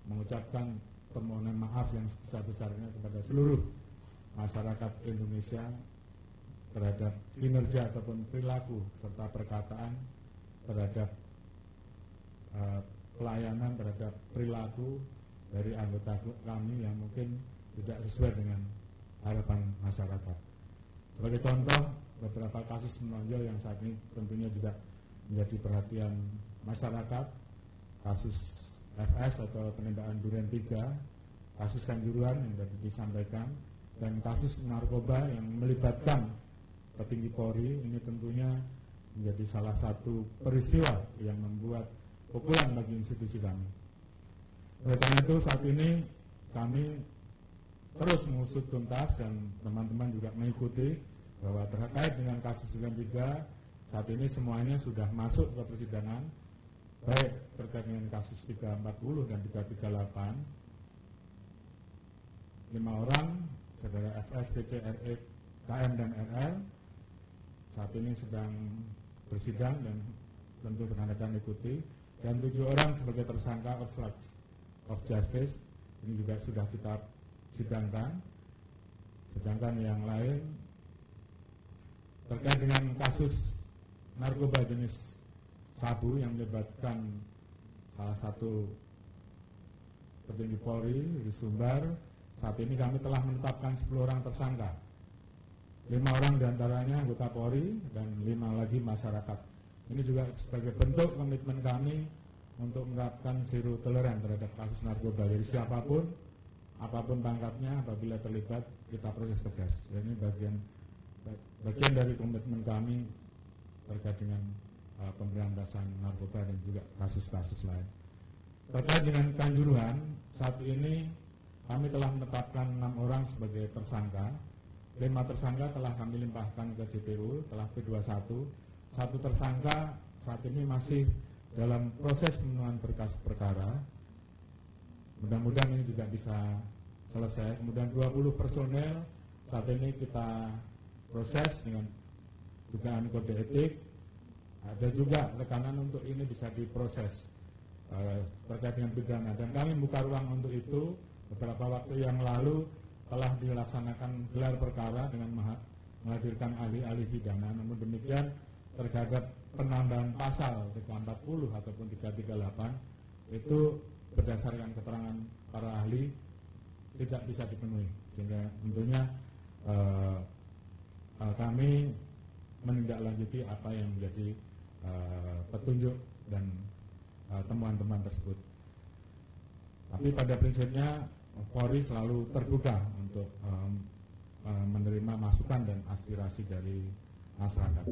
Mengucapkan permohonan maaf yang sebesar-besarnya kepada seluruh masyarakat Indonesia terhadap kinerja ataupun perilaku serta perkataan terhadap pelayanan terhadap perilaku dari anggota kami yang mungkin tidak sesuai dengan harapan masyarakat. Sebagai contoh, beberapa kasus menonjol yang saat ini tentunya juga menjadi perhatian masyarakat, kasus FS atau penindakan Duren 3, kasus Kanjuruhan yang tadi disampaikan, dan kasus narkoba yang melibatkan petinggi Polri. Ini tentunya menjadi salah satu peristiwa yang membuat pukulan bagi institusi kami. Oleh karena itu saat ini kami terus mengusut tuntas dan teman-teman juga mengikuti bahwa terkait dengan kasus Duren 3 saat ini semuanya sudah masuk ke persidangan, baik terkait dengan kasus 340 dan 338. 5 orang, saudara FS, PC, RE, KM, dan RL saat ini sedang bersidang dan tentu rekan-rekan ikuti, dan 7 orang sebagai tersangka obstruction of justice ini juga sudah kita sidangkan. Sedangkan yang lain terkait dengan kasus narkoba jenis sabu yang melibatkan salah satu petinggi Polri di Sumbar, saat ini kami telah menetapkan 10 orang tersangka. 5 orang diantaranya anggota Polri dan 5 lagi masyarakat. Ini juga sebagai bentuk komitmen kami untuk menerapkan zero toleran terhadap kasus narkoba. Jadi siapapun, apapun pangkatnya, apabila terlibat kita proses tegas. Ini bagian dari komitmen kami terkait dengan pemberantasan narkoba dan juga kasus-kasus lain. Terkait dengan Kanjuruhan, saat ini kami telah menetapkan 6 orang sebagai tersangka. 5 tersangka telah kami limpahkan ke JPU, telah P21. 1 tersangka saat ini masih dalam proses pemenuhan berkas perkara. Mudah-mudahan ini juga bisa selesai. Kemudian 20 personel saat ini kita proses dengan dugaan kode etik. Ada juga tekanan untuk ini bisa diproses terkait dengan pidana, dan kami buka ruang untuk itu. Beberapa waktu yang lalu telah dilaksanakan gelar perkara dengan menghadirkan ahli-ahli pidana. Namun demikian terhadap penambahan pasal 340 ataupun 338 itu berdasarkan keterangan para ahli tidak bisa dipenuhi, sehingga tentunya kami menindaklanjuti apa yang menjadi petunjuk dan temuan-temuan tersebut. Tapi pada prinsipnya Polri selalu terbuka untuk menerima masukan dan aspirasi dari masyarakat.